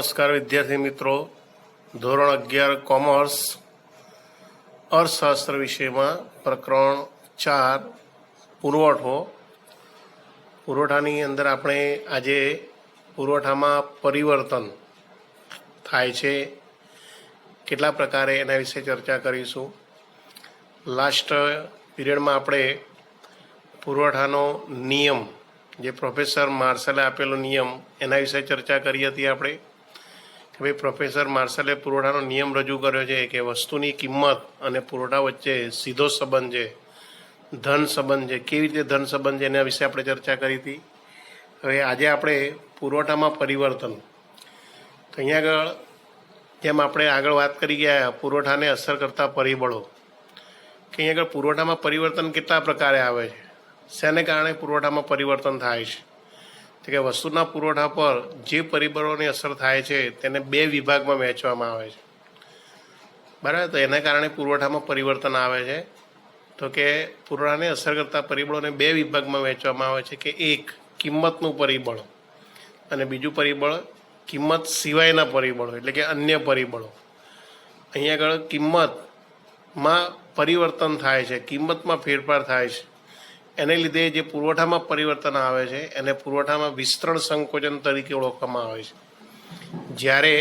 નમસ્કાર વિદ્યાર્થી મિત્રો, ધોરણ 11 કોમર્સ અર્થશાસ્ત્ર વિષયમાં પ્રકરણ 4 પુરવઠાની અંદર આપણે આજે પુરવઠામાં પરિવર્તન થાય છે કેટલા પ્રકારે એના વિશે ચર્ચા કરીશું. લાસ્ટ પીરિયડમાં આપણે પુરવઠાનો નિયમ, જે પ્રોફેસર માર્શલે આપેલો નિયમ, એના વિશે ચર્ચા કરી હતી આપણે કે ભાઈ પ્રોફેસર માર્શલે પુરવઠાનો નિયમ રજૂ કર્યો છે કે વસ્તુની કિંમત અને પુરવઠા વચ્ચે સીધો સંબંધ છે, ધન સંબંધ છે. કેવી રીતે ધન સંબંધ છે એના વિશે આપણે ચર્ચા કરી હતી. હવે આજે આપણે પુરવઠામાં પરિવર્તન, તો અહીંયા આગળ જેમ આપણે આગળ વાત કરી ગયા પુરવઠાને અસર કરતા પરિબળો, કે અહીંયા આગળ પુરવઠામાં પરિવર્તન કેટલા પ્રકારે આવે છે, શેને કારણે પુરવઠામાં પરિવર્તન થાય છે. તો કે વસ્તુના પુરવઠા પર જે પરિબળોની અસર થાય છે તેને બે વિભાગમાં વહેંચવામાં આવે છે, બરાબર. તો એના કારણે પુરવઠામાં પરિવર્તન આવે છે. તો કે પુરવઠાને અસર કરતા પરિબળોને બે વિભાગમાં વહેંચવામાં આવે છે, કે એક કિંમતનું પરિબળ અને બીજું પરિબળ કિંમત સિવાયના પરિબળો, એટલે કે અન્ય પરિબળો. અહીંયા આગળ કિંમતમાં પરિવર્તન થાય છે, કિંમતમાં ફેરફાર થાય છે, એને લીધે જે પુરવઠામાં પરિવર્તન આવે છે એને પુરવઠામાં વિસ્તરણ સંકોચન તરીકે ઓળખવામાં આવે છે. જ્યારે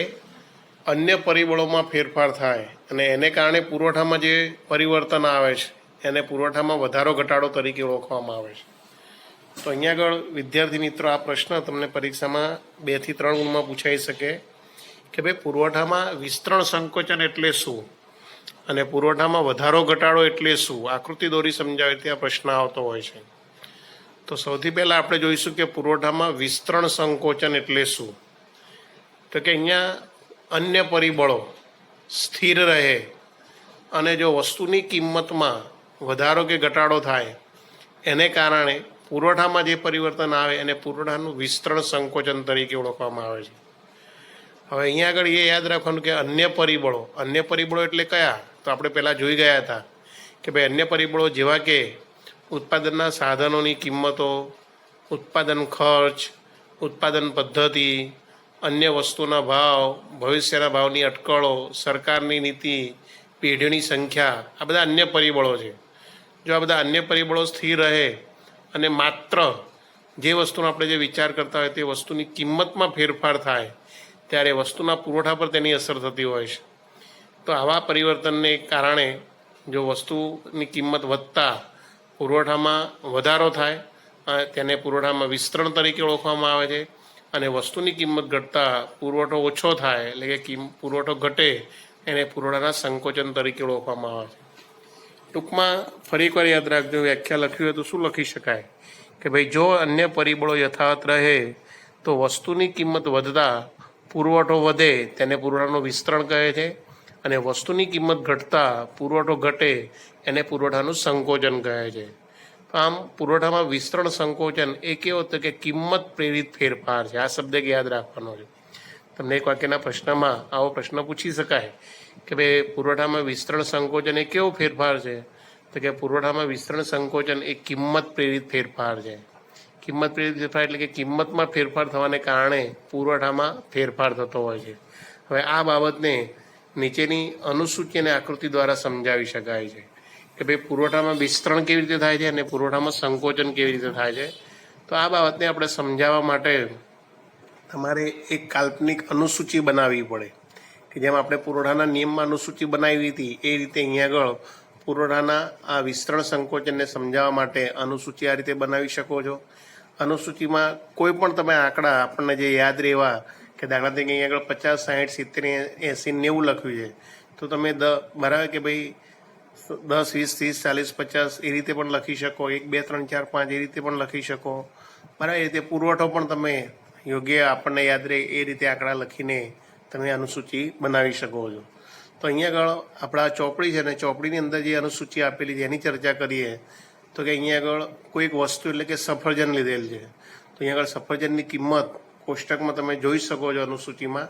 અન્ય પરિબળોમાં ફેરફાર થાય અને એને કારણે પુરવઠામાં જે પરિવર્તન આવે છે એને પુરવઠામાં વધારો ઘટાડો તરીકે ઓળખવામાં આવે છે. તો અહીંયા આગળ વિદ્યાર્થી મિત્રો આ પ્રશ્ન તમને પરીક્ષામાં 2 થી 3 ગુણમાં પૂછાઈ શકે કે ભાઈ પુરવઠામાં વિસ્તરણ સંકોચન એટલે શું અને પુરવઠામાં વધારો ઘટાડો એટલે શું, આકૃતિ દોરી સમજાવે ત્યાં પ્રશ્ન આવતો હોય છે. તો સૌથી પહેલાં આપણે જોઈશું કે પુરવઠામાં વિસ્તરણ સંકોચન એટલે શું. તો કે અહીંયા અન્ય પરિબળો સ્થિર રહે અને જો વસ્તુની કિંમતમાં વધારો કે ઘટાડો થાય એને કારણે પુરવઠામાં જે પરિવર્તન આવે એને પુરવઠાનું વિસ્તરણ સંકોચન તરીકે ઓળખવામાં આવે છે. હવે અહીંયા આગળ એ યાદ રાખવાનું કે અન્ય પરિબળો એટલે કયા, તો આપણે પહેલાં જોઈ ગયા હતા કે ભાઈ અન્ય પરિબળો જેવા કે ઉત્પાદનના સાધનોની કિંમતો, ઉત્પાદન ખર્ચ, ઉત્પાદન પદ્ધતિ, અન્ય વસ્તુના ભાવ, ભવિષ્યના ભાવની અટકળો, સરકારની નીતિ, પેઢીઓની સંખ્યા, આ બધા અન્ય પરિબળો છે. જો આ બધા અન્ય પરિબળો સ્થિર રહે અને માત્ર જે વસ્તુનો આપણે જે વિચાર કરતા હોય તે વસ્તુની કિંમતમાં ફેરફાર થાય ત્યારે વસ્તુના પુરવઠા પર તેની અસર થતી હોય છે. તો આવા પરિવર્તનને કારણે જો વસ્તુની કિંમત વધતા પુરવઠામાં વધારો થાય તેને પુરવઠામાં વિસ્તરણ તરીકે ઓળખવામાં આવે છે, અને વસ્તુની કિંમત ઘટતા પુરવઠો ઓછો થાય એટલે કે પુરવઠો ઘટે એને પુરવઠાના સંકોચન તરીકે ઓળખવામાં આવે છે. ટૂંકમાં ફરી એકવાર યાદ રાખજો, વ્યાખ્યા લખ્યું હોય તો શું લખી શકાય કે ભાઈ જો અન્ય પરિબળો યથાવત રહે તો વસ્તુની કિંમત વધતા પુરવઠો વધે તેને પુરવઠાનું વિસ્તરણ કહે છે, અને વસ્તુની કિંમત ઘટતા પુરવઠો ઘટે એને પુરવઠાનું સંકોચન કહે છે. તો આમ પુરવઠામાં વિસ્તરણ સંકોચન એ કેવો હતો કે કિંમત પ્રેરિત ફેરફાર છે. આ શબ્દ યાદ રાખવાનો છે. તમને એક વાક્યના પ્રશ્નમાં આવો પ્રશ્ન પૂછી શકાય કે ભાઈ પુરવઠામાં વિસ્તરણ સંકોચન એ કેવો ફેરફાર છે, તો કે પુરવઠામાં વિસ્તરણ સંકોચન એ કિંમત પ્રેરિત ફેરફાર છે. કિંમત પ્રેરિત ફેરફાર એટલે કે કિંમતમાં ફેરફાર થવાને કારણે પુરવઠામાં ફેરફાર થતો હોય છે. હવે આ બાબતને નીચેની અનુસૂચિ અને આકૃતિ દ્વારા સમજાવી શકાય છે કે ભાઈ પુરવઠામાં વિસ્તરણ કેવી રીતે થાય છે અને પુરવઠામાં સંકોચન કેવી રીતે થાય છે. તો આ બાબતને આપણે સમજાવવા માટે તમારે એક કાલ્પનિક અનુસૂચિ બનાવવી પડે, કે જેમ આપણે પુરવઠાના નિયમમાં અનુસૂચિ બનાવી હતી એ રીતે અહીંયા આગળ પુરવઠાના આ વિસ્તરણ સંકોચનને સમજાવવા માટે અનુસૂચિ આ રીતે બનાવી શકો છો. અનુસૂચિમાં કોઈ પણ તમે આંકડા આપણને જે યાદ રહેવા, કે દાખલા તરીકે અહીંયા આગળ 50, 60, 70, 80, 90 લખ્યું છે, તો તમે બરાબર કે ભાઈ 10, 20, 30, 40, 50 એ રીતે પણ લખી શકો, 1, 2, 3, 4, 5 એ રીતે પણ લખી શકો, બરાબર. એ રીતે પુરવઠો પણ તમે યોગ્ય આપણને યાદ રહે એ રીતે આંકડા લખીને તમે અનુસૂચિ બનાવી શકો છો. તો અહીંયા આગળ આપણા ચોપડી છે ને ચોપડીની અંદર જે અનુસૂચિ આપેલી છે એની ચર્ચા કરીએ તો કે અહીંયા આગળ કોઈ એક વસ્તુ એટલે કે સફરજન લીધેલ છે. તો અહીંયા આગળ સફરજનની કિંમત કોષ્ટકમાં તમે જોઈ શકો છો અનુસૂચિમાં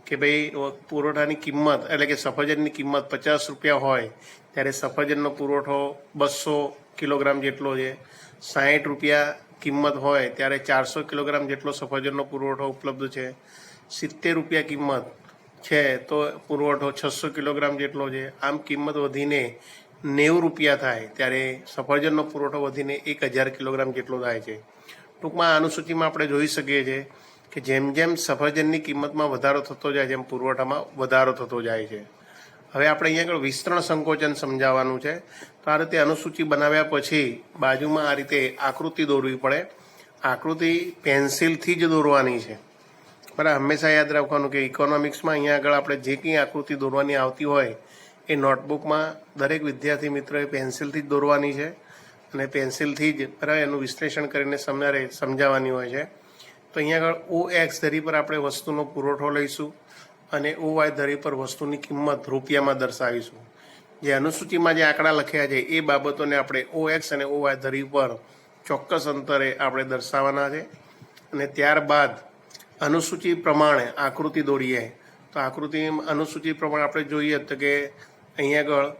કે ભાઈ પુરવઠાની કિંમત એટલે કે સફરજનની કિંમત 50 રૂપિયા હોય ત્યારે સફરજનનો પુરવઠો 200 કિલોગ્રામ જેટલો છે. 60 રૂપિયા કિંમત હોય ત્યારે 400 કિલોગ્રામ જેટલો સફરજનનો પુરવઠો ઉપલબ્ધ છે. રૂપિયા કિંમત છે તો પુરવઠો 600 કિલોગ્રામ જેટલો છે. આમ કિંમત વધીને 90 રૂપિયા થાય ત્યારે સફરજનનો પુરવઠો વધીને 1000 કિલોગ્રામ જેટલો થાય છે. ટૂંકમાં અનુસૂચિમાં આપણે જોઈ શકીએ છીએ કે જેમ જેમ સફરજનની કિંમતમાં વધારો થતો જાય જેમ પુરવઠામાં વધારો થતો જાય છે. હવે આપણે અહીંયા આગળ વિસ્તરણ સંકોચન સમજાવવાનું છે. તો આ રીતે અનુસૂચિ બનાવ્યા પછી બાજુમાં આ રીતે આકૃતિ દોરવી પડે. આકૃતિ પેન્સિલથી જ દોરવાની છે. બરાબર, હંમેશા યાદ રાખવાનું કે ઇકોનોમિક્સમાં અહીંયા આગળ આપણે જે કંઈ આકૃતિ દોરવાની આવતી હોય એ નોટબુકમાં દરેક વિદ્યાર્થી મિત્રોએ પેન્સિલથી જ દોરવાની છે અને પેન્સિલથી જ બરાબર એનું વિશ્લેષણ કરીને સમજાવવાની હોય છે. તો અહીંયા આગળ OX ધરી પર આપણે વસ્તુનો પુરવઠો લઈશું અને OY ધરી પર વસ્તુની કિંમત રૂપિયામાં દર્શાવીશું. જે અનુસૂચિમાં જે આંકડા લખ્યા છે એ બાબતોને આપણે OX અને OY ધરી પર ચોક્કસ અંતરે આપણે દર્શાવવાના છે. અને ત્યારબાદ અનુસૂચિ પ્રમાણે આકૃતિ દોરીએ. તો અનુસૂચિ પ્રમાણે આપણે જોઈએ તો કે અહીંયા આગળ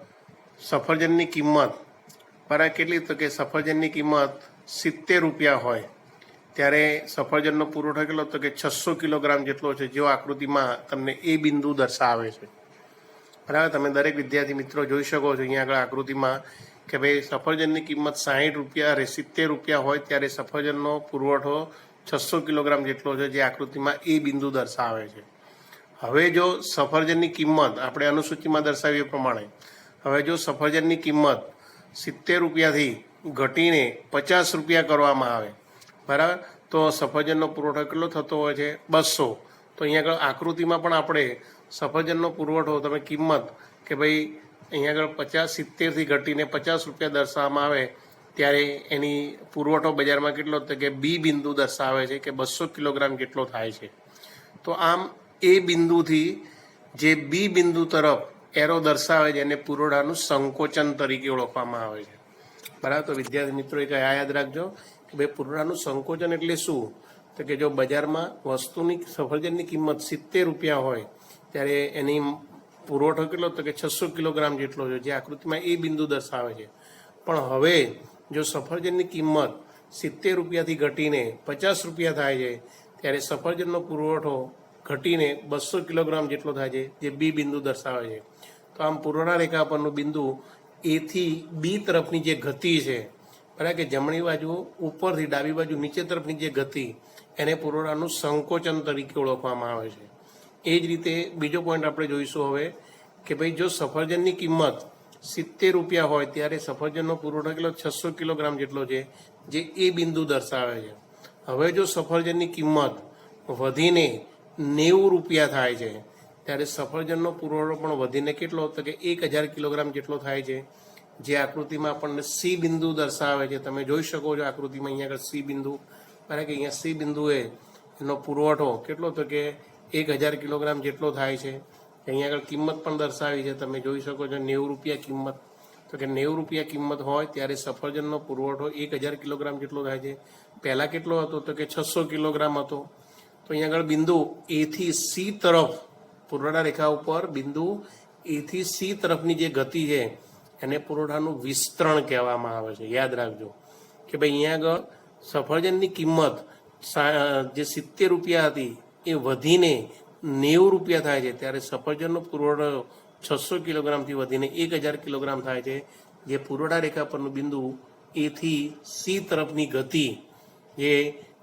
સફરજનની કિંમત બરાબર કેટલી, તો કે સફરજનની કિંમત 70 રૂપિયા હોય ત્યારે સફરજનનો પુરવઠો કેટલો, તો કે 600 કિલોગ્રામ જેટલો છે. જેવો આકૃતિમાં તમને એ બિંદુ દર્શાવે છે. બરાબર, તમે દરેક વિદ્યાર્થી મિત્રો જોઈ શકો છો અહીંયા આગળ આકૃતિમાં કે ભાઈ સફરજનની કિંમત 60 રૂપિયા 70 રૂપિયા હોય ત્યારે સફરજનનો પુરવઠો 600 કિલોગ્રામ જેટલો છે, જે આકૃતિમાં એ બિંદુ દર્શાવે છે. હવે જો સફરજનની કિંમત આપણે અનુસૂચિમાં દર્શાવીએ પ્રમાણે હવે જો સફરજનની કિંમત 70 રૂપિયાથી ઘટીને 50 રૂપિયા કરવામાં આવે બરાબર, તો સફરજનનો પુરવઠો કેટલો થતો હોય છે 200. તો અહીંયા આગળ આકૃતિમાં પણ આપણે સફરજનનો પુરવઠો તમે કિંમત કે ભાઈ અહીંયા આગળ 70થી ઘટીને 50 રૂપિયા દર્શાવવામાં આવે ત્યારે એની પુરવઠો બજારમાં કેટલો, તો કે બી બિંદુ દર્શાવે છે કે 200 કિલોગ્રામ જેટલો થાય છે. તો આમ એ બિંદુથી જે બી બિંદુ તરફ એરો દર્શાવે છે એને પુરવઠાનું સંકોચન તરીકે ઓળખવામાં આવે છે. બરાબર, તો વિદ્યાર્થી મિત્રો એક યાદ રાખજો કે ભાઈ પુરવઠાનું સંકોચન એટલે શું, તો કે જો બજારમાં વસ્તુની સફરજનની કિંમત 70 રૂપિયા હોય ત્યારે એની પુરવઠો કેટલો, તો કે 600 કિલોગ્રામ જેટલો છે, જે આકૃતિમાં એ બિંદુ દર્શાવે છે. પણ હવે જો સફરજનની કિંમત 70 રૂપિયાથી ઘટીને 50 રૂપિયા થાય છે ત્યારે સફરજનનો પુરવઠો ઘટીને 200 કિલોગ્રામ જેટલો થાય છે, જે બી બિંદુ દર્શાવે છે. તો આમ પુરવઠા રેખા પરનું બિંદુ એથી બી તરફની જે ગતિ છે બરાબર, કે જમણી બાજુ ઉપરથી ડાબી બાજુ નીચે તરફની જે ગતિ એને પુરવઠાનું સંકોચન તરીકે ઓળખવામાં આવે છે. એ જ રીતે બીજો પોઈન્ટ આપણે જોઈશું હવે કે ભાઈ જો સફરજનની કિંમત 70 રૂપિયા હોય ત્યારે સફરજનનો પુરવઠો કેટલો 600 કિલોગ્રામ જેટલો છે, જે એ બિંદુ દર્શાવે છે. હવે જો સફરજનની કિંમત વધીને 90 રૂપિયા થાય છે ત્યારે સફરજનનો પુરવઠો પણ વધીને કેટલો, તો કે 1000 કિલોગ્રામ જેટલો થાય છે, જે આકૃતિમાં આપણને સી બિંદુ દર્શાવે છે. તમે જોઈ શકો છો આકૃતિમાં અહીંયા આગળ સી બિંદુ બરાબર, કે અહીંયા સી બિંદુએ એનો પુરવઠો કેટલો, તો કે 1000 કિલોગ્રામ જેટલો થાય છે. અહીંયા આગળ કિંમત પણ દર્શાવી છે, તમે જોઈ શકો છો 90 રૂપિયા કિંમત. તો કે 90 રૂપિયા કિંમત હોય ત્યારે સફરજનનો પુરવઠો 1000 કિલોગ્રામ જેટલો થાય છે. પહેલાં કેટલો હતો, તો કે 600 કિલોગ્રામ હતો. તો અહીંયા આગળ બિંદુ એથી સી તરફ પુરવઠા રેખા ઉપર બિંદુ એથી સી તરફની જે ગતિ છે એને પુરવઠાનું વિસ્તરણ કહેવામાં આવે છે. યાદ રાખજો કે ભાઈ અહીંયા આગળ સફરજનની કિંમત જે 70 રૂપિયા હતી એ વધીને 90 રૂપિયા થાય છે ત્યારે સફરજનનો પુરવઠો 600 કિલોગ્રામથી વધીને 1000 કિલોગ્રામ થાય છે, જે પુરવઠા રેખા પરનું બિંદુ એથી સી તરફની ગતિ જે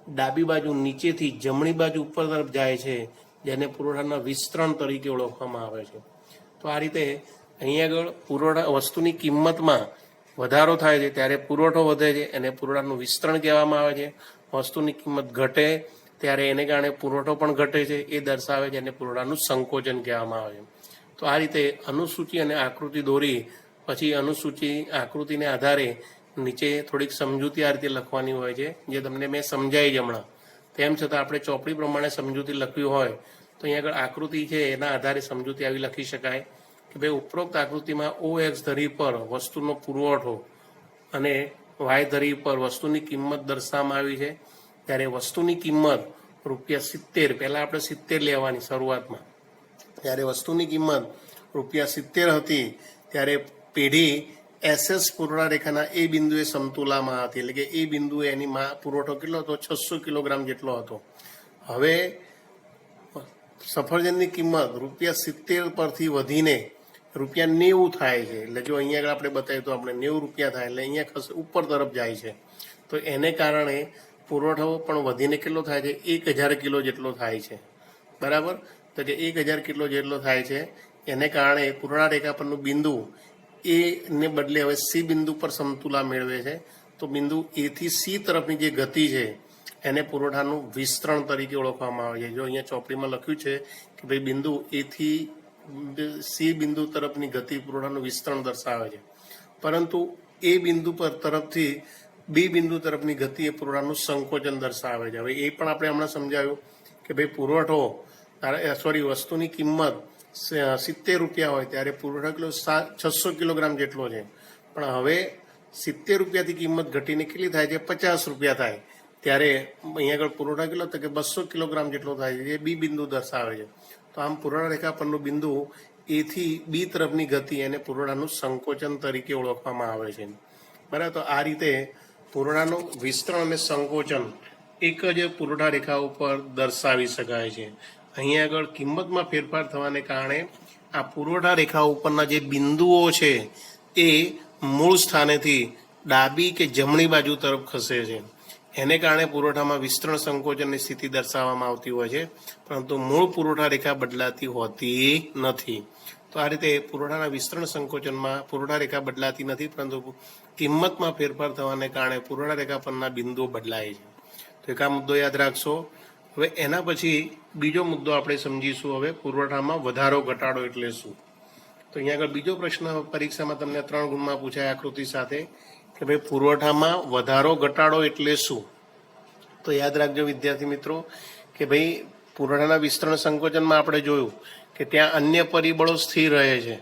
ડાબી બાજુ નીચેથી જમણી બાજુ ઉપર તરફ જાય છે, જેને પુરવઠાના વિસ્તરણ તરીકે ઓળખવામાં આવે છે. તો આ રીતે અહીંયા આગળ પુરવઠા વસ્તુની કિંમતમાં વધારો થાય છે ત્યારે પુરવઠો વધે છે, એને પુરવઠાનું વિસ્તરણ કહેવામાં આવે છે. વસ્તુની કિંમત ઘટે ત્યારે એને કારણે પુરવઠો પણ ઘટે છે, એ દર્શાવે છે, એને પુરવઠાનું સંકોચન કહેવામાં આવે છે. તો આ રીતે અનુસૂચિ અને આકૃતિ દોરી પછી અનુસૂચિ આકૃતિને આધારે નીચે થોડીક સમજૂતી આ રીતે લખવાની હોય છે, જે તમને મેં સમજાવી જ હમણાં. તેમ છતાં આપણે ચોપડી પ્રમાણે સમજૂતી લખવી હોય તો અહીંયા આગળ આકૃતિ છે એના આધારે સમજૂતી આવી લખી શકાય કે ભાઈ ઉપરોક્ત આકૃતિમાં OX ધરી પર વસ્તુનો પુરવઠો અને Y ધરી પર વસ્તુની કિંમત દર્શાવવામાં આવી છે. ત્યારે વસ્તુની કિંમત ₹70, પહેલાં આપણે 70 લેવાની શરૂઆતમાં, ત્યારે વસ્તુની કિંમત ₹70 હતી ત્યારે પેઢી SS પુરવઠા રેખાના એ બિંદુએ સમતુલામાં હતી, એટલે કે એ બિંદુએ એની પુરવઠો કેટલો હતો 600 કિલોગ્રામ જેટલો હતો. હવે સફરજનની કિંમત ₹70 પરથી વધીને ₹90 થાય છે, એટલે જો અહીંયા આગળ આપણે બતાવીએ તો આપણે ₹90 થાય, એટલે અહીંયા ઉપર તરફ જાય છે. તો એને કારણે પુરવઠો પણ વધીને કેટલો થાય છે? 1000 કિલો જેટલો થાય છે. બરાબર? તો કે 1000 કિલો જેટલો થાય છે. એને કારણે પૂર્ણા રેખા પરનું બિંદુ એને બદલે હવે સી બિંદુ પર સમતુલા મેળવે છે. તો બિંદુ એ થી સી તરફની જે ગતિ છે એને પુરવઠાનું વિસ્તરણ તરીકે ઓળખવામાં આવે છે. જો અહીંયા ચોપડીમાં લખ્યું છે કે ભાઈ બિંદુ એ થી સી બિંદુ તરફની ગતિ પુરવઠાનું વિસ્તરણ દર્શાવે છે, પરંતુ એ બિંદુ પર તરફથી બી બિંદુ તરફની ગતિ એ પુરવઠાનું સંકોચન દર્શાવે છે. હવે એ પણ આપણે હમણાં સમજાવ્યું કે ભાઈ પુરવઠો વસ્તુની કિંમત ₹70 હોય ત્યારે પુરવઠો કિલો 600 કિલોગ્રામ જેટલો છે, પણ હવે ₹70 થી કિંમત ઘટીને કેટલી થાય છે? ₹50 થાય. ત્યારે અહીંયા આગળ પુરવઠા કેટલો તો કે 200 કિલોગ્રામ જેટલો થાય છે, જે બી બિંદુ દર્શાવે છે. તો આમ પૂર્ણ રેખા પરનું બિંદુ એ થી બી તરફની ગતિ અને પુરવઠાનું સંકોચન તરીકે ઓળખવામાં આવે છે. બરાબર? તો આ રીતે પુરવઠાનું વિસ્તરણ અને સંકોચન એક જ પુરવઠા રેખા ઉપર દર્શાવી શકાય છે. અહીંયા આગળ કિંમતમાં ફેરફાર થવાને કારણે આ પુરવઠા રેખા ઉપરના જે બિંદુઓ છે એ મૂળ સ્થાનેથી ડાબી કે જમણી બાજુ તરફ ખસે છે. એને કારણે પુરવઠામાં વિસ્તરણ સંકોચનની સ્થિતિ દર્શાવવામાં આવતી હોય છે, પરંતુ મૂળ પુરવઠા રેખા બદલાતી હોતી નથી. તો આ રીતે પુરવઠાના વિસ્તરણ સંકોચનમાં પુરવઠા રેખા બદલાતી નથી, પરંતુ કિંમતમાં ફેરફાર થવાને કારણે પુરવઠા રેખા પરના બિંદુઓ બદલાય છે. તો એક આ મુદ્દો યાદ રાખશો. હવે એના પછી બીજો મુદ્દો આપણે સમજીશું. હવે પુરવઠામાં વધારો ઘટાડો એટલે શું? તો અહીંયા આગળ બીજો પ્રશ્ન પરીક્ષામાં તમને 3 ગુણમાં પૂછાય આકૃતિ સાથે કે ભાઈ પુરવઠામાં વધારો ઘટાડો એટલે શું? તો યાદ રાખજો વિદ્યાર્થી મિત્રો કે ભાઈ પુરવઠાના વિસ્તરણ સંકોચનમાં આપણે જોયું કે ત્યાં અન્ય પરિબળો સ્થિર રહે છે,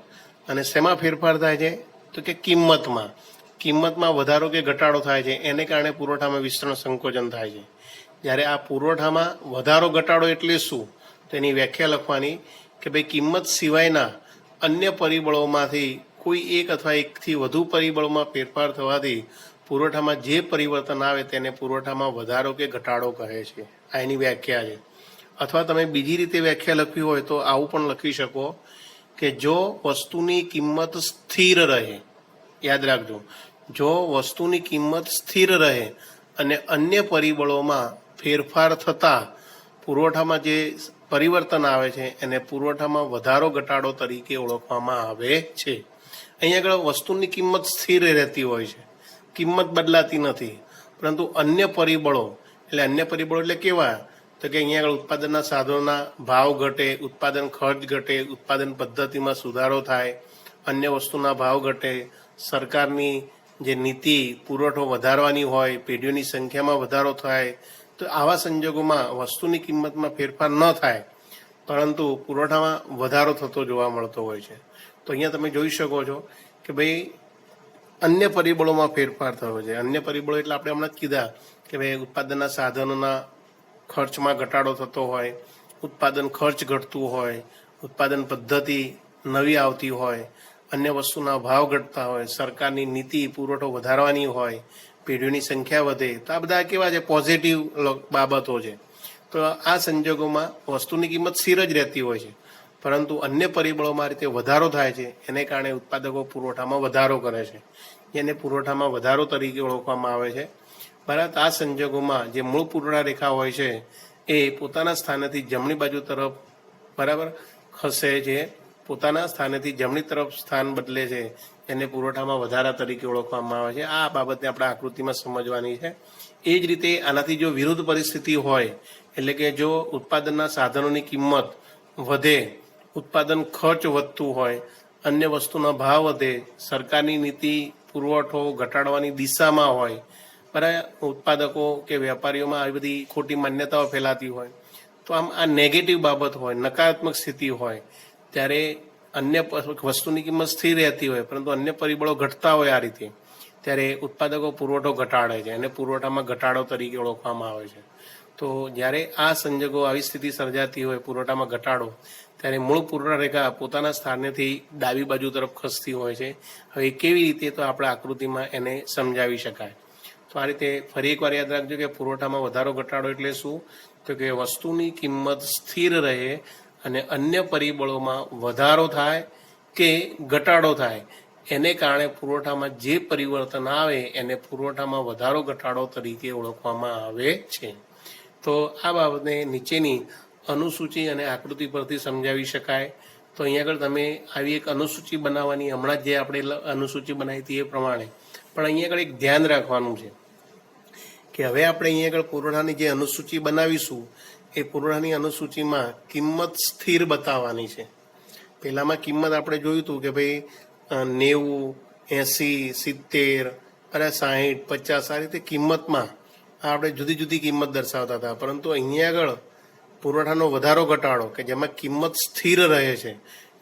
અને શેમાં ફેરફાર થાય છે? તો કે કિંમતમાં વધારો કે ઘટાડો થાય છે. એને કારણે પુરવઠામાં વિસ્તરણ સંકોચન થાય છે. જ્યારે આ પુરવઠામાં વધારો ઘટાડો એટલે શું? તો એની વ્યાખ્યા લખવાની કે ભાઈ કિંમત સિવાયના અન્ય પરિબળોમાંથી કોઈ એક અથવા એકથી વધુ પરિબળોમાં ફેરફાર થવાથી પુરવઠામાં જે પરિવર્તન આવે તેને પુરવઠામાં વધારો કે ઘટાડો કહે છે. આ એની વ્યાખ્યા છે. અથવા તમે બીજી રીતે વ્યાખ્યા લખવી હોય તો આવું પણ લખી શકો કે જો વસ્તુની કિંમત સ્થિર રહે, યાદ રાખજો, જો વસ્તુની કિંમત સ્થિર રહે અને અન્ય પરિબળોમાં ફેરફાર થતાં પુરવઠામાં જે પરિવર્તન આવે છે એને પુરવઠામાં વધારો ઘટાડો તરીકે ઓળખવામાં આવે છે. અહીંયા આગળ વસ્તુની કિંમત સ્થિર રહેતી હોય છે, કિંમત બદલાતી નથી, પરંતુ અન્ય પરિબળો એટલે કેવા? તો કે અહીંયા આગળ ઉત્પાદનના સાધનોના ભાવ ઘટે, ઉત્પાદન ખર્ચ ઘટે, ઉત્પાદન પદ્ધતિમાં સુધારો થાય, અન્ય વસ્તુના ભાવ ઘટે, સરકારની જે નીતિ પુરવઠો વધારવાની હોય, પેઢીઓની સંખ્યામાં વધારો થાય. તો આવા સંજોગોમાં વસ્તુની કિંમતમાં ફેરફાર ન થાય, પરંતુ પુરવઠામાં વધારો થતો જોવા મળતો હોય છે. તો અહીંયા તમે જોઈ શકો છો કે ભાઈ અન્ય પરિબળોમાં ફેરફાર થયો છે. અન્ય પરિબળો એટલે આપણે હમણાં જ કીધા કે ભાઈ ઉત્પાદનના સાધનોના ખર્ચમાં ઘટાડો થતો હોય, ઉત્પાદન ખર્ચ ઘટતું હોય, ઉત્પાદન પદ્ધતિ નવી આવતી હોય, અન્ય વસ્તુના ભાવ ઘટતા હોય, સરકારની નીતિ પુરવઠો વધારવાની હોય, પેઢીઓની સંખ્યા વધે. તો આ બધા કેવા છે? પોઝિટિવ બાબતો છે. તો આ સંજોગોમાં વસ્તુની કિંમત સ્થિર જ રહેતી હોય છે, પરંતુ અન્ય પરિબળોમાં રીતે વધારો થાય છે. એને કારણે ઉત્પાદકો પુરવઠામાં વધારો કરે છે, જેને પુરવઠામાં વધારો તરીકે ઓળખવામાં આવે છે. બરાબર? આ સંજોગોમાં જે મૂળ પુરવઠા રેખા હોય છે એ પોતાના સ્થાનેથી જમણી બાજુ તરફ બરાબર ખસે છે, પોતાના સ્થાનેથી જમણી તરફ સ્થાન બદલે છે, એને પુરવઠામાં વધારા તરીકે ઓળખવામાં આવે છે. આ બાબતને આપણે આકૃતિમાં સમજવાની છે. એ જ રીતે આનાથી જો વિરુદ્ધ પરિસ્થિતિ હોય, એટલે કે જો ઉત્પાદનના સાધનોની કિંમત વધે, ઉત્પાદન ખર્ચ વધતું હોય, અન્ય વસ્તુના ભાવ વધે, સરકારની નીતિ પુરવઠો ઘટાડવાની દિશામાં હોય, બરાબર, ઉત્પાદકો કે વેપારીઓમાં આવી બધી ખોટી માન્યતાઓ ફેલાતી હોય, તો આમ આ નેગેટિવ બાબત હોય, નકારાત્મક સ્થિતિ હોય, ત્યારે અન્ય વસ્તુની કિંમત સ્થિર રહેતી હોય પરંતુ અન્ય પરિબળો ઘટતા હોય, આ રીતે ત્યારે ઉત્પાદકો પુરવઠો ઘટાડે છે અને પુરવઠામાં ઘટાડો તરીકે ઓળખવામાં આવે છે. તો જ્યારે આ સંજોગો આવી સ્થિતિ સર્જાતી હોય, પુરવઠામાં ઘટાડો, ત્યારે મૂળ પુરવઠા રેખા પોતાના સ્થાનેથી ડાબી બાજુ તરફ ખસતી હોય છે. હવે કેવી રીતે? તો આપણે આકૃતિમાં એને સમજાવી શકાય. તો આ રીતે ફરી એકવાર યાદ રાખજો કે પુરવઠામાં વધારો ઘટાડો એટલે શું? તો કે વસ્તુની કિંમત સ્થિર રહે અને અન્ય પરિબળોમાં વધારો થાય કે ઘટાડો થાય એને કારણે પુરવઠામાં જે પરિવર્તન આવે એને પુરવઠામાં વધારો ઘટાડો તરીકે ઓળખવામાં આવે છે. તો આ બાબતને નીચેની અનુસૂચિ અને આકૃતિ પરથી સમજાવી શકાય. તો અહીંયા આગળ તમે આવી એક અનુસૂચિ બનાવવાની, હમણાં જ જે આપણે અનુસૂચિ બનાવી હતી એ પ્રમાણે, પણ અહીંયા આગળ એક ધ્યાન રાખવાનું છે કે હવે આપણે અહીંયા આગળ પુરવઠાની જે અનુસૂચિ બનાવીશું એ પુરવઠાની અનુસૂચિમાં કિંમત સ્થિર બતાવવાની છે. પહેલામાં કિંમત આપણે જોયું હતું કે ભાઈ 90, 80, 70 અને 60, 50 આ રીતે કિંમતમાં આપણે જુદી જુદી કિંમત દર્શાવતા હતા. પરંતુ અહીંયા આગળ પુરવઠાનો વધારો ઘટાડો કે જેમાં કિંમત સ્થિર રહે છે,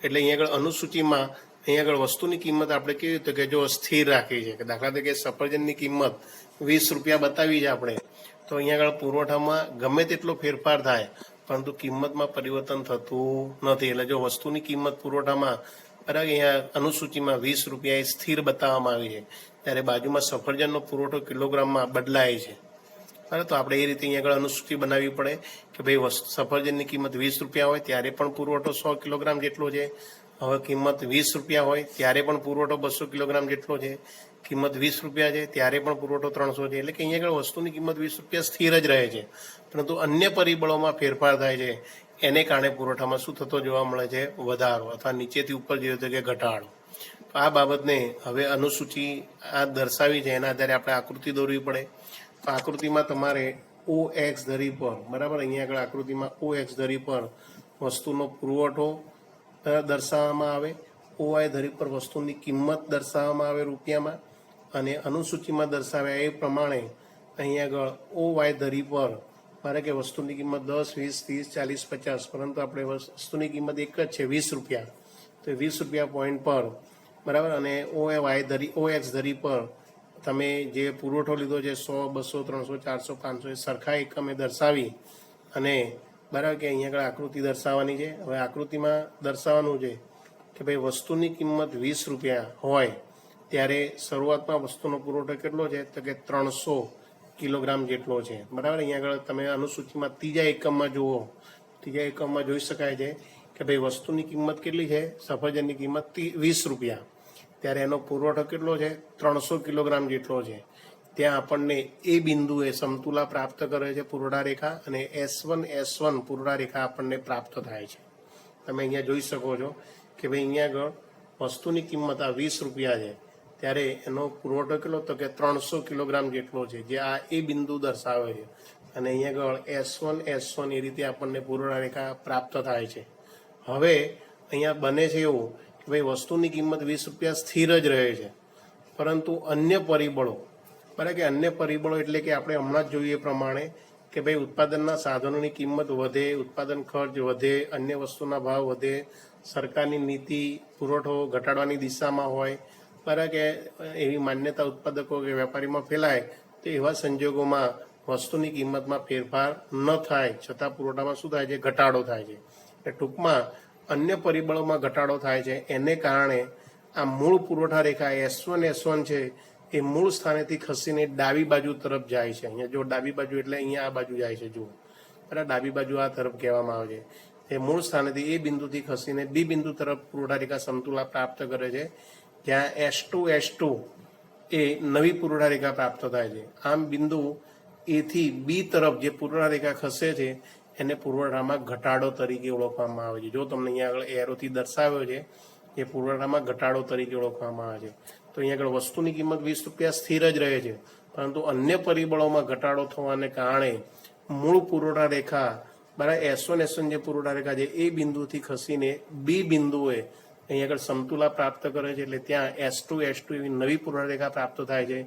એટલે અહીંયા આગળ અનુસૂચિમાં અહીંયા આગળ વસ્તુની કિંમત આપણે કેવી રીતે કે જો સ્થિર રાખી છે, કે દાખલા તરીકે સફરજનની કિંમત 20 રૂપિયા બતાવી છે આપણે, તો અહીંયા આગળ પુરવઠામાં ગમે તેટલો ફેરફાર થાય પરંતુ કિંમતમાં પરિવર્તન થતું નથી. એટલે જો વસ્તુની કિંમત પુરવઠામાં બરાબર અહીંયા અનુસૂચિમાં 20 રૂપિયા એ સ્થિર બતાવવામાં આવી છે, ત્યારે બાજુમાં સફરજનનો પુરવઠો કિલોગ્રામમાં બદલાય છે. બરાબર, તો આપણે એ રીતે અહીંયા આગળ અનુસૂચિ બનાવવી પડે કે ભાઈ સફરજનની કિંમત 20 રૂપિયા હોય ત્યારે પણ પુરવઠો 100 કિલોગ્રામ જેટલો છે. હવે કિંમત 20 રૂપિયા હોય ત્યારે પણ પુરવઠો 200 કિલોગ્રામ જેટલો છે. કિંમત 20 રૂપિયા છે ત્યારે પણ પુરવઠો 300 છે. એટલે કે અહીંયા આગળ વસ્તુની કિંમત 20 રૂપિયા સ્થિર જ રહે છે, પરંતુ અન્ય પરિબળોમાં ફેરફાર થાય છે એને કારણે પુરવઠામાં શું થતો જોવા મળે છે? વધારો, અથવા નીચેથી ઉપર જોઈએ તો કે ઘટાડો. તો આ બાબતને હવે અનુસૂચિ આ દર્શાવી છે એના આધારે આપણે આકૃતિ દોરવી પડે. તો આકૃતિમાં તમારે OX ધરી પર, બરાબર, અહીંયા આગળ આકૃતિમાં OX ધરી પર વસ્તુનો પુરવઠો દર્શાવવામાં આવે, OY ધરી પર વસ્તુની કિંમત દર્શાવવામાં આવે રૂપિયામાં, અને અનુસૂચિમાં દર્શાવ્યા એ પ્રમાણે અહીંયા આગળ OY ધરી પર મારે કે વસ્તુની કિંમત 10, 20, 30, 40, 50, પરંતુ આપણે વસ્તુની કિંમત એક જ છે 20 રૂપિયા, તો 20 રૂપિયા પોઈન્ટ પર, બરાબર, અને OX ધરી પર તમે જે પુરવઠો લીધો છે 100, 200, 300, 400, 500 એ સરખા એકમે દર્શાવી અને બરાબર કે અહીંયા આગળ આકૃતિ દર્શાવવાની છે. હવે આકૃતિમાં દર્શાવવાનું છે કે ભાઈ વસ્તુની કિંમત 20 રૂપિયા હોય ત્યારે શરૂઆતમાં વસ્તુનો પુરવઠો કેટલો છે? તો કે 300 કિલોગ્રામ જેટલો છે. બરાબર, અહીંયા આગળ તમે અનુસૂચિમાં ત્રીજા એકમમાં જુઓ, ત્રીજા એકમમાં જોઈ શકાય છે કે ભાઈ વસ્તુની કિંમત કેટલી છે? સફરજનની કિંમત 20 રૂપિયા, ત્યારે એનો પુરવઠો કેટલો છે? 300 કિલોગ્રામ જેટલો છે. ત્યાં આપણને એ બિંદુએ સમતુલા પ્રાપ્ત કરે છે પુરવઠા રેખા, અને S1 પુરવઠા રેખા આપણને પ્રાપ્ત થાય છે. તમે અહીંયા જોઈ શકો છો કે ભાઈ અહીંયા આગળ વસ્તુની કિંમત આ 20 રૂપિયા છે ત્યારે એનો પુરવઠો કેટલો? તો કે 300 કિલોગ્રામ જેટલો છે, જે આ એ બિંદુ દર્શાવે છે. અને અહીંયા આગળ S1 એ રીતે આપણને પુરવઠા રેખા પ્રાપ્ત થાય છે. હવે અહીંયા બને છે એવું કે ભાઈ વસ્તુની કિંમત 20 રૂપિયા સ્થિર જ રહે છે, પરંતુ અન્ય પરિબળો, બરાબર કે અન્ય પરિબળો એટલે કે આપણે હમણાં જ જોઈએ પ્રમાણે કે ભાઈ ઉત્પાદનના સાધનોની કિંમત વધે, ઉત્પાદન ખર્ચ વધે, અન્ય વસ્તુના ભાવ વધે, સરકારની નીતિ પુરવઠો ઘટાડવાની દિશામાં હોય, બરાબર કે એવી માન્યતા ઉત્પાદકો કે વેપારીમાં ફેલાય, તો એવા સંજોગોમાં વસ્તુની કિંમતમાં ફેરફાર ન થાય છતાં પુરવઠામાં શું થાય છે? ઘટાડો થાય છે. એટલે ટૂંકમાં અન્ય પરિબળોમાં ઘટાડો થાય છે, એને કારણે આ મૂળ પુરવઠા રેખા S1 છે એ મૂળ સ્થાનેથી ખસીને ડાબી બાજુ તરફ જાય છે. અહીંયા જો ડાબી બાજુ એટલે અહીંયા આ બાજુ જાય છે, જુઓ, બરાબર, ડાબી બાજુ આ તરફ કહેવામાં આવે છે. એ મૂળ સ્થાનેથી એ બિંદુથી ખસીને બી બિંદુ તરફ પુરવઠા રેખા સમતુલા પ્રાપ્ત કરે છે, જ્યાં S2 એ નવી પુરવઠા રેખા પ્રાપ્ત થાય છે. આમ બિંદુ A થી B તરફ જે પુરવઠા રેખા ખસે છે એને પુરવઠામાં ઘટાડો તરીકે ઓળખવામાં આવે છે. જો તમને અહીંયા આગળ એરોથી દર્શાવ્યો છે એ પુરવઠામાં ઘટાડો તરીકે ઓળખવામાં આવે છે. તો અહીંયા આગળ વસ્તુની કિંમત 20 રૂપિયા સ્થિર જ રહે છે, પરંતુ અન્ય પરિબળોમાં ઘટાડો થવાને કારણે મૂળ પુરવઠા રેખા, બરાબર, S1 જે પુરવઠા રેખા છે એ બિંદુથી ખસીને બી બિંદુએ અહીંયા આગળ સમતુલા પ્રાપ્ત કરે છે. એટલે ત્યાં S2 એવી નવી પુરવઠા રેખા પ્રાપ્ત થાય છે,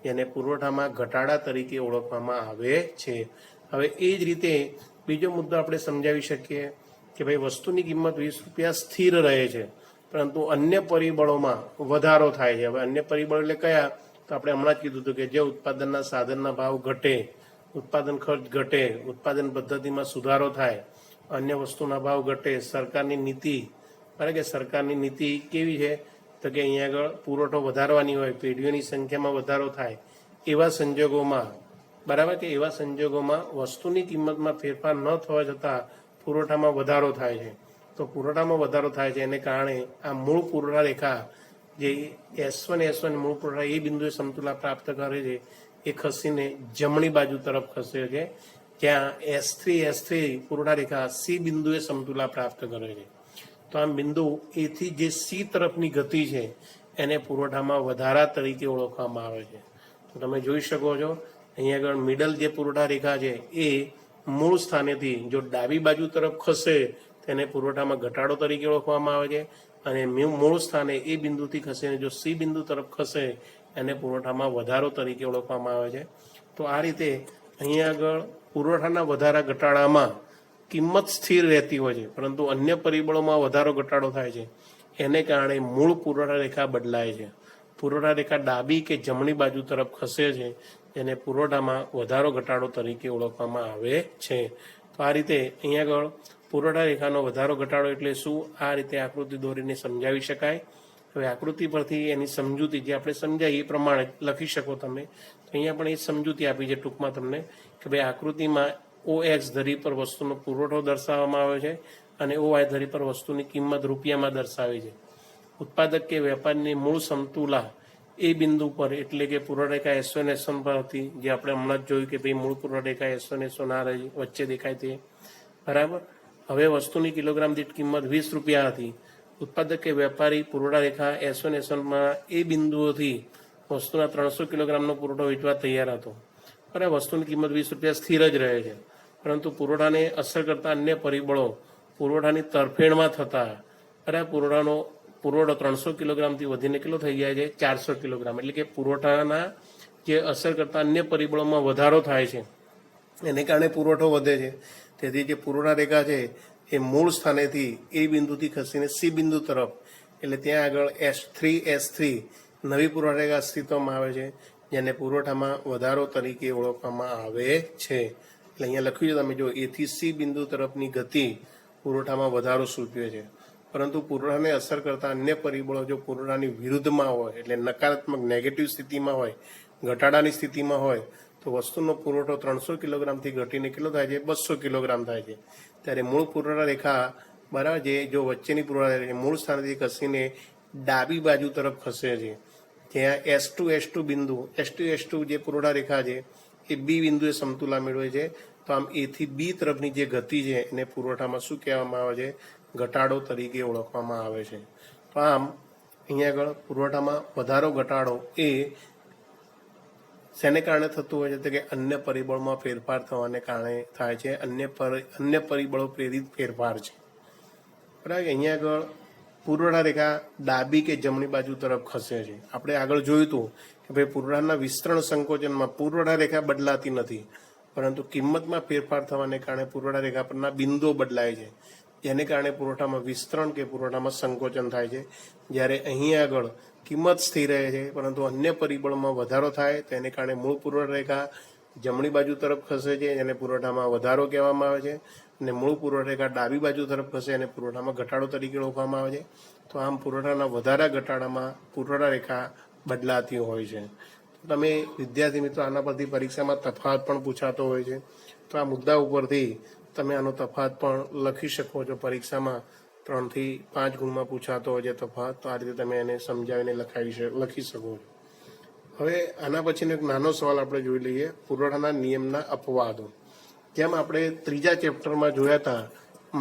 જેને પુરવઠામાં ઘટાડા તરીકે ઓળખવામાં આવે છે. હવે એ જ રીતે બીજો મુદ્દો આપણે સમજાવી શકીએ કે ભાઈ વસ્તુની કિંમત 20 રૂપિયા સ્થિર રહે છે, પરંતુ અન્ય પરિબળોમાં વધારો થાય છે. હવે અન્ય પરિબળો એટલે કયા? તો આપણે હમણાં જ કીધું હતું કે જે ઉત્પાદનના સાધનના ભાવ ઘટે, ઉત્પાદન ખર્ચ ઘટે, ઉત્પાદન પદ્ધતિમાં સુધારો થાય, અન્ય વસ્તુના ભાવ ઘટે, સરકારની નીતિ, બરાબર કે સરકારની નીતિ કેવી છે? તો કે અહીંયા આગળ પુરવઠો વધારવાની હોય, પેઢીઓની સંખ્યામાં વધારો થાય, એવા સંજોગોમાં, બરાબર કે એવા સંજોગોમાં વસ્તુની કિંમતમાં ફેરફાર ન થવા છતાં પુરવઠામાં વધારો થાય છે. તો પુરવઠામાં વધારો થાય છે એને કારણે આ મૂળ પુરવઠા રેખા જે S1 મૂળ પુરવઠા એ બિંદુએ સમતુલા પ્રાપ્ત કરે છે એ ખસીને જમણી બાજુ તરફ ખસે છે, જ્યાં S3 પુરવઠા રેખા C બિંદુએ સમતુલા પ્રાપ્ત કરે છે. તો આમ બિંદુ એ થી જે C તરફની ગતિ છે એને પુરવઠામાં વધારા તરીકે ઓળખવામાં આવે છે. તો તમે જોઈ શકો છો અહીંયા આગળ મિડલ જે પુરવઠા રેખા છે એ મૂળ સ્થાનેથી જો ડાબી બાજુ તરફ ખસે તેને પુરવઠામાં ઘટાડો તરીકે ઓળખવામાં આવે છે, અને મૂળ સ્થાને એ બિંદુથી ખસીને જો C બિંદુ તરફ ખસે એને પુરવઠામાં વધારો તરીકે ઓળખવામાં આવે છે. તો આ રીતે અહીંયા આગળ પુરવઠાના વધારા ઘટાડામાં કિંમત સ્થિર રહેતી હોય છે, પરંતુ અન્ય પરિબળોમાં વધારો ઘટાડો થાય છે. એને કારણે મૂળ પુરવઠા રેખા બદલાય છે. પુરવઠા રેખા ડાબી કે જમણી બાજુ તરફ ખસે છે, જેને પુરવઠામાં વધારો ઘટાડો તરીકે ઓળખવામાં આવે છે. તો આ રીતે અહીંયા આગળ પુરવઠા રેખાનો વધારો ઘટાડો એટલે શું, આ રીતે આકૃતિ દોરીને સમજાવી શકાય. હવે આકૃતિ પરથી એની સમજૂતી જે આપણે સમજાય એ પ્રમાણે લખી શકો તમે. તો અહીંયા પણ એ સમજૂતી આપી છે ટૂંકમાં તમને કે ભાઈ આકૃતિમાં OX ધરી પર વસ્તુનો પુરવઠો દર્શાવવામાં આવે છે અને OY ધરી પર વસ્તુની કિંમત રૂપિયામાં દર્શાવી છે. ઉત્પાદક કે વેપારની મૂળ સમતુલા એ બિંદુ પર એટલે કે પુરવઠા S1 S1 પર હતી, જે આપણે હમણાં જ જોયું કે ભાઈ મૂળ પુરવઠા S1 S1 આ વચ્ચે દેખાય તે બરાબર. હવે વસ્તુની કિલોગ્રામ દીઠ કિંમત 20 રૂપિયા હતી. ઉત્પાદક કે વેપારી પુરવઠા રેખા S1 S1માં એ બિંદુઓથી વસ્તુના 300 કિલોગ્રામનો પુરવઠો વેચવા તૈયાર હતો. બરાબર, વસ્તુની કિંમત 20 રૂપિયા સ્થિર જ રહે છે, પરંતુ પુરવઠાને અસર કરતા અન્ય પરિબળો પુરવઠાની તરફેણમાં થતા બરાબર પુરવઠો 300 કિલોગ્રામથી વધીને કેટલો થઈ જાય છે 400 કિલોગ્રામ. એટલે કે પુરવઠાના જે અસર કરતા અન્ય પરિબળોમાં વધારો થાય છે એને કારણે પુરવઠો વધે છે. તેથી જે પુરવઠા રેખા છે એ મૂળ સ્થાનેથી એ બિંદુથી ખસીને C બિંદુ તરફ એટલે ત્યાં આગળ S3 નવી પુરવઠા રેખા અસ્તિત્વમાં આવે છે, જેને પુરવઠામાં વધારો તરીકે ઓળખવામાં આવે છે. એટલે અહીંયા લખ્યું છે તમે જો A થી C બિંદુ તરફની ગતિ પુરવઠામાં વધારો સૂચવે છે, પરંતુ પુરવઠાને અસર કરતા અન્ય પરિબળો જો પુરવઠાની વિરુદ્ધમાં હોય એટલે નકારાત્મક નેગેટિવ સ્થિતિમાં હોય, ઘટાડાની સ્થિતિમાં હોય, તો વસ્તુનો પુરવઠો 300 કિલોગ્રામથી ઘટીને કેટલો થાય છે 200 કિલોગ્રામ થાય છે. ત્યારે મૂળ પુરવઠા રેખા બરાબર જે જો વચ્ચેની પુરવઠા રેખા મૂળ સ્થાનેથી ખસીને ડાબી બાજુ તરફ ખસે છે, ત્યાં S2 બિંદુ S2 જે પુરવઠા રેખા છે એ B બિંદુએ સમતુલા મેળવે છે. તો આમ A થી B તરફની જે ગતિ છે એને પુરવઠામાં શું કહેવામાં આવે છે, ઘટાડો તરીકે ઓળખવામાં આવે છે. તો આમ અહીંયા આગળ પુરવઠામાં વધારો ઘટાડો એ શેને કારણે થતું હોય છે તો કે અન્ય પરિબળમાં ફેરફાર થવાને કારણે થાય છે, અન્ય પરિબળો પ્રેરિત ફેરફાર છે. બરાબર, અહીંયા આગળ પુરવઠા રેખા ડાબી કે જમણી બાજુ તરફ ખસે છે. આપણે આગળ જોયું હતું કે ભાઈ પુરવઠાના વિસ્તરણ સંકોચનમાં પુરવઠા રેખા બદલાતી નથી, પરંતુ કિંમતમાં ફેરફાર થવાને કારણે પુરવઠા રેખા પરના બિંદુઓ બદલાય છે, જેને કારણે પુરવઠામાં વિસ્તરણ કે પુરવઠામાં સંકોચન થાય છે. જ્યારે અહીં આગળ કિંમત સ્થિર રહે છે, પરંતુ અન્ય પરિબળોમાં વધારો થાય તેને કારણે મૂળ પુરવઠા રેખા જમણી બાજુ તરફ ખસે છે, જેને પુરવઠામાં વધારો કહેવામાં આવે છે, અને મૂળ પુરવઠા રેખા ડાબી બાજુ તરફ ખસે અને પુરવઠામાં ઘટાડો તરીકે ઓળખવામાં આવે છે. તો આમ પુરવઠાના વધારા ઘટાડામાં પુરવઠા રેખા બદલાતી હોય છે. તમે વિદ્યાર્થી મિત્રો આના પરથી પરીક્ષામાં તફાવત પણ પૂછાતો હોય છે, તો આ મુદ્દા ઉપરથી તમે આનો તફાવત પણ લખી શકો છો. પરીક્ષામાં 3 થી 5 ગુણમાં પૂછાતો હોય છે તફાવત, તો આ રીતે તમે એને સમજાવીને લખી શકો છો. હવે આના પછીનો એક નાનો સવાલ આપણે જોઈ લઈએ, પુરવઠાના નિયમના અપવાદો. જેમ આપણે ત્રીજા ચેપ્ટરમાં જોયા હતા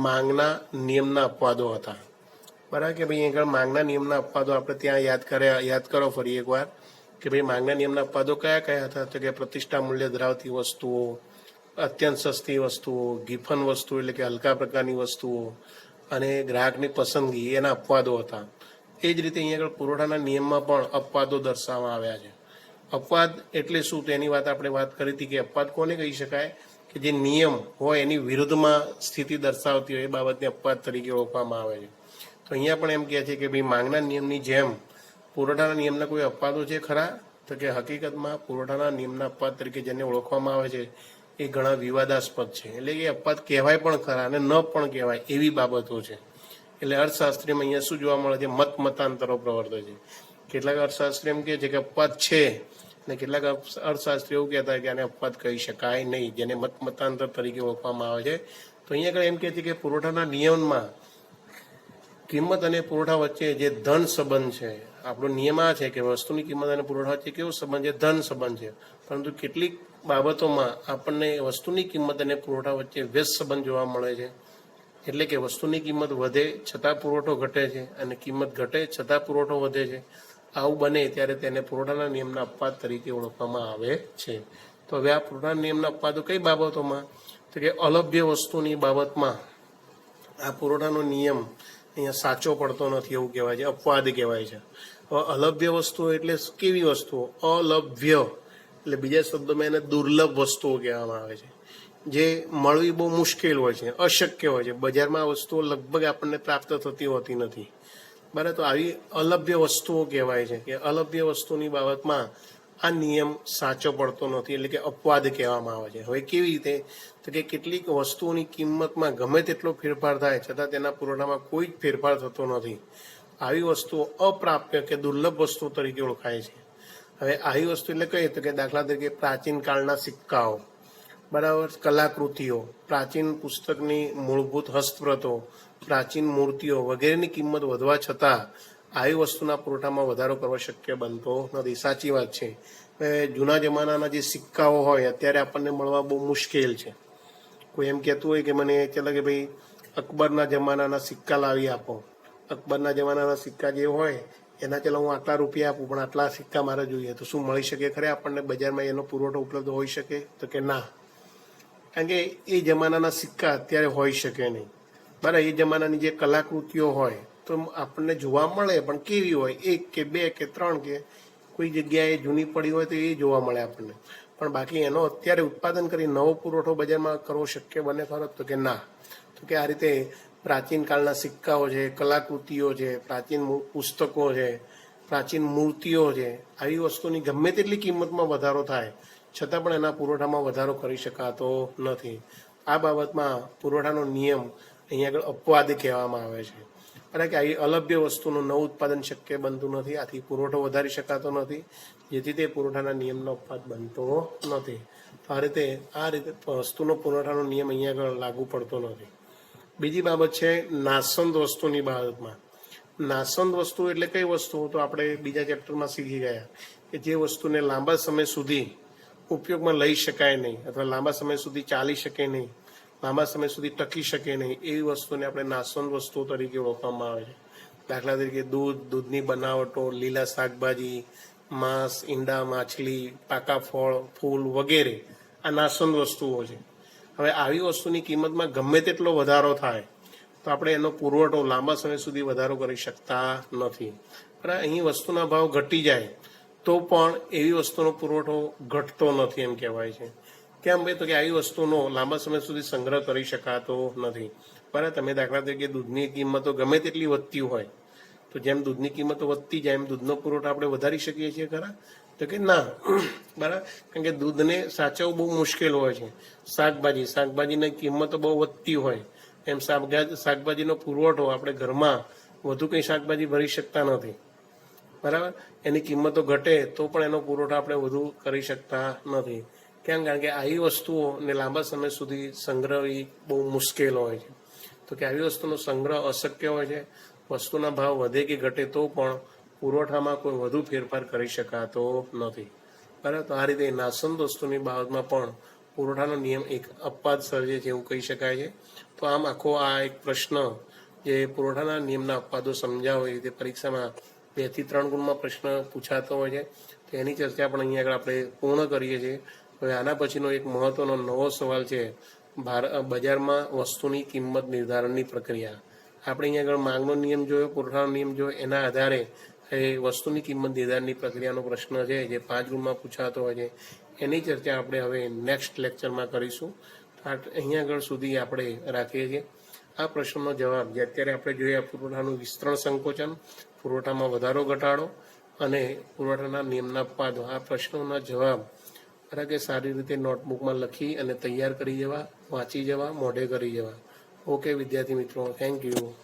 માંગના નિયમના અપવાદો હતા, બરાબર કે ભાઈ આગળ માંગના નિયમના અપવાદો આપણે ત્યાં યાદ કરો ફરી એકવાર કે ભાઈ માંગના નિયમના અપવાદો કયા કયા હતા તો કે પ્રતિષ્ઠા મૂલ્ય ધરાવતી વસ્તુઓ, અત્યંત સસ્તી વસ્તુઓ, ગિફન વસ્તુ એટલે કે હલકા પ્રકારની વસ્તુઓ અને ગ્રાહકની પસંદગી એના અપવાદો હતા. એ જ રીતે અહીંયા આગળ પુરવઠાના નિયમમાં પણ અપવાદો દર્શાવવામાં આવ્યા છે. અપવાદ એટલે શું તેની આપણે વાત કરી હતી કે અપવાદ કોને કહી શકાય કે જે નિયમ હોય એની વિરુદ્ધમાં સ્થિતિ દર્શાવતી હોય એ બાબતને અપવાદ તરીકે ઓળખવામાં આવે છે. તો અહીંયા પણ એમ કહે છે કે ભાઈ માંગના નિયમની જેમ પુરવઠાના નિયમના કોઈ અપવાદો છે ખરા તો કે હકીકતમાં પુરવઠાના નિયમના અપવાદ તરીકે જેને ઓળખવામાં આવે છે એ ઘણા વિવાદાસ્પદ છે. એટલે કે અપવાદ કહેવાય પણ ખરા અને ન પણ કહેવાય એવી બાબતો છે. એટલે અર્થશાસ્ત્રીમાં અહીંયા શું જોવા મળે છે, મતાંતરો પ્રવર્તે છે. કેટલાક અર્થશાસ્ત્રી એમ કહે છે કે અપવાદ છે અને કેટલાક અર્થશાસ્ત્રી એવું કહેતા કે આને અપવાદ કહી શકાય નહીં, જેને મતાંતર તરીકે ઓળખવામાં આવે છે. તો અહીંયા આગળ એમ કહે છે કે પુરવઠાના નિયમમાં કિંમત અને પુરવઠા વચ્ચે જે ધન સંબંધ છે, આપણો નિયમ આ છે કે વસ્તુની કિંમત અને પુરવઠા વચ્ચે કેવો સંબંધ છે? ધન સંબંધ છે. પરંતુ કેટલીક બાબતોમાં આપણને વસ્તુની કિંમત અને પુરવઠા વચ્ચે વ્યસ્ત સંબંધ જોવા મળે છે. એટલે કે વસ્તુની કિંમત વધે છતાં પુરવઠો ઘટે છે અને કિંમત ઘટે છતાં પુરવઠો વધે છે. આવું બને ત્યારે તેને પુરવઠાના નિયમના અપવાદ તરીકે ઓળખવામાં આવે છે. તો હવે આ પુરવઠાના નિયમના અપવાદો કઈ બાબતોમાં? તો કે અલભ્ય વસ્તુની બાબતમાં આ પુરવઠાનો નિયમ અહીંયા સાચો પડતો નથી એવું કહેવાય છે, અપવાદ કહેવાય છે. હવે અલભ્ય વસ્તુઓ એટલે કેવી વસ્તુઓ? અલભ્ય એટલે બીજા શબ્દોમાં એને દુર્લભ વસ્તુઓ કહેવામાં આવે છે, જે મળવી બહુ મુશ્કેલ હોય છે, અશક્ય હોય છે. બજારમાં આ વસ્તુઓ લગભગ આપણને પ્રાપ્ત થતી હોતી નથી. બરાબર, તો આવી અલભ્ય વસ્તુઓ કહેવાય છે કે અલભ્ય વસ્તુની બાબતમાં આ નિયમ સાચો પડતો નથી, એટલે કે અપવાદ કહેવામાં આવે છે. હવે કેવી રીતે? તો કે કેટલીક વસ્તુઓની કિંમતમાં ગમે તેટલો ફેરફાર થાય છતાં તેના પુરવઠામાં કોઈ જ ફેરફાર થતો નથી. આવી વસ્તુઓ અપ્રાપ્ય કે દુર્લભ વસ્તુ તરીકે ઓળખાય છે. હવે આવી વસ્તુ એટલે કઈ? તો કે દાખલા તરીકે પ્રાચીન કાળના સિક્કાઓ, બરાબર, કલાકૃતિઓ, પ્રાચીન પુસ્તકની મૂળભૂત હસ્તપ્રતો, પ્રાચીન મૂર્તિઓ વગેરેની કિંમત વધવા છતાં આવી વસ્તુના પુરવઠામાં વધારો કરવો શક્ય બનતો નથી. સાચી વાત છે. જૂના જમાનાના જે સિક્કાઓ હોય અત્યારે આપણને મળવા બહુ મુશ્કેલ છે. કોઈ એમ કહેતું હોય કે મને ચાલો કે ભાઈ અકબરના જમાનાના સિક્કા લાવી આપો, અકબરના જમાનાના સિક્કા જે હોય એના ચાલો હું આટલા રૂપિયા આપું, પણ આટલા સિક્કા મારે જોઈએ, તો શું મળી શકે ખરે આપણને બજારમાં? એનો પુરવઠો ઉપલબ્ધ હોઈ શકે? તો કે ના, કારણ કે એ જમાનાના સિક્કા અત્યારે હોઈ શકે નહીં. બરાબર, એ જમાનાની જે કલાકૃતિઓ હોય તો આપણને જોવા મળે, પણ કેવી હોય? એક કે બે કે ત્રણ કે કોઈ જગ્યાએ જૂની પડી હોય તો એ જોવા મળે આપણને, પણ બાકી એનો અત્યારે ઉત્પાદન કરી નવો પુરવઠો બજારમાં કરવો શક્ય બને ખરો? તો કે ના. તો કે આ રીતે પ્રાચીન કાળના સિક્કાઓ છે, કલાકૃતિઓ છે, પ્રાચીન પુસ્તકો છે, પ્રાચીન મૂર્તિઓ છે, આવી વસ્તુની ગમે તેટલી કિંમતમાં વધારો થાય છતાં પણ એના પુરવઠામાં વધારો કરી શકાતો નથી. આ બાબતમાં પુરવઠાનો નિયમ અહીંયા આગળ અપવાદ કહેવામાં આવે છે. કારણ કે આવી અલભ્ય વસ્તુનું નવું ઉત્પાદન શક્ય બનતું નથી, આથી પુરવઠો વધારી શકાતો નથી, જેથી તે પુરવઠાના નિયમનો અપવાદ બનતો નથી. તો આ રીતે વસ્તુનો પુરવઠાનો નિયમ અહીંયા આગળ લાગુ પડતો નથી. બીજી બાબત છે નાશવંત વસ્તુની બાબતમાં. નાશવંત વસ્તુ એટલે કઈ વસ્તુ? તો આપણે બીજા ચેપ્ટરમાં શીખી ગયા કે જે વસ્તુને લાંબા સમય સુધી ઉપયોગમાં લઈ શકાય નહીં, અથવા લાંબા સમય સુધી ચાલી શકે નહીં, લાંબા સમય સુધી ટકી શકે નહીં, એવી વસ્તુને આપણે નાશવંત વસ્તુઓ તરીકે ઓળખવામાં આવે છે. દાખલા તરીકે દૂધ, દૂધની બનાવટો, લીલા શાકભાજી, માંસ, ઈંડા, માછલી, પાકા ફળ, ફૂલ વગેરે આ નાશવંત વસ્તુઓ છે. હવે આવી વસ્તુની કિંમતમાં ગમે તેટલો વધારો થાય તો આપણે એનો પુરવઠો લાંબા સમય સુધી વધારો કરી શકતા નથી. પણ અહીં વસ્તુના ભાવ ઘટી જાય તો પણ એવી વસ્તુનો પુરવઠો ઘટતો નથી એમ કહેવાય છે. કેમ ભાઈ? તો કે આવી વસ્તુનો લાંબા સમય સુધી સંગ્રહ કરી શકાતો નથી. બરાબર, તમે દાખલા તરીકે દૂધની કિંમતો ગમે તેટલી વધતી હોય તો જેમ દૂધની કિંમતો વધતી જાય એમ દૂધનો પુરવઠો આપણે વધારી શકીએ છીએ ખરા? તો કે ના. બરાબર, કારણ કે દૂધને સાચવવું બહુ મુશ્કેલ હોય છે. શાકભાજીની કિંમતો બહુ વધતી હોય એમ શાકભાજીનો પુરવઠો આપણે ઘરમાં વધુ કંઈ શાકભાજી ભરી શકતા નથી. બરાબર, એની કિંમતો ઘટે તો પણ એનો પુરવઠો આપણે વધુ કરી શકતા નથી. કેમ? કારણ કે આવી વસ્તુઓને લાંબા સમય સુધી સંગ્રહવી બહુ મુશ્કેલ હોય છે. તો કે આવી વસ્તુનો સંગ્રહ અશક્ય હોય છે. વસ્તુના ભાવ વધે કે ઘટે તો પણ પુરવઠામાં કોઈ વધુ ફેરફાર કરી શકાતો નથી. બરાબર, તો આ રીતે નાશવંત વસ્તુની બાબતમાં પણ પુરવઠાનો નિયમ એક અપવાદ સર્જે છે એવું કહી શકાય છે. તો આમ આખો આ એક પ્રશ્ન જે પુરવઠાના નિયમના અપવાદો સમજાવો એ રીતે પરીક્ષામાં 2 થી 3 ગુણમાં પ્રશ્ન પૂછાતો હોય છે. તો એની ચર્ચા પણ અહીંયા આગળ આપણે પૂર્ણ કરીએ છીએ. હવે આના પછીનો એક મહત્વનો નવો સવાલ છે બજારમાં વસ્તુની કિંમત નિર્ધારણની પ્રક્રિયા. આપણે અહીંયા આગળ માંગનો નિયમ જોયો, પુરવઠાનો નિયમ જોયો, એના આધારે એ વસ્તુની કિંમત નિર્ધારણની પ્રક્રિયાનો પ્રશ્ન છે જે 5 ગુણમાં પૂછાતો હોય છે. એની ચર્ચા આપણે હવે નેક્સ્ટ લેક્ચરમાં કરીશું. અહીંયા આગળ સુધી આપણે રાખીએ છીએ. આ પ્રશ્નનો જવાબ જે અત્યારે આપણે જોઈએ પુરવઠાનું વિસ્તરણ સંકોચન, પુરવઠામાં વધારો ઘટાડો અને પુરવઠાના નિયમના અપવાદો, આ પ્રશ્નોના જવાબ કે સારી રીતે નોટબુકમાં લખી અને તૈયાર કરી જવા, વાંચી જવા, મોઢે કરી જવા. ઓકે વિદ્યાર્થી મિત્રો, થેન્ક યુ.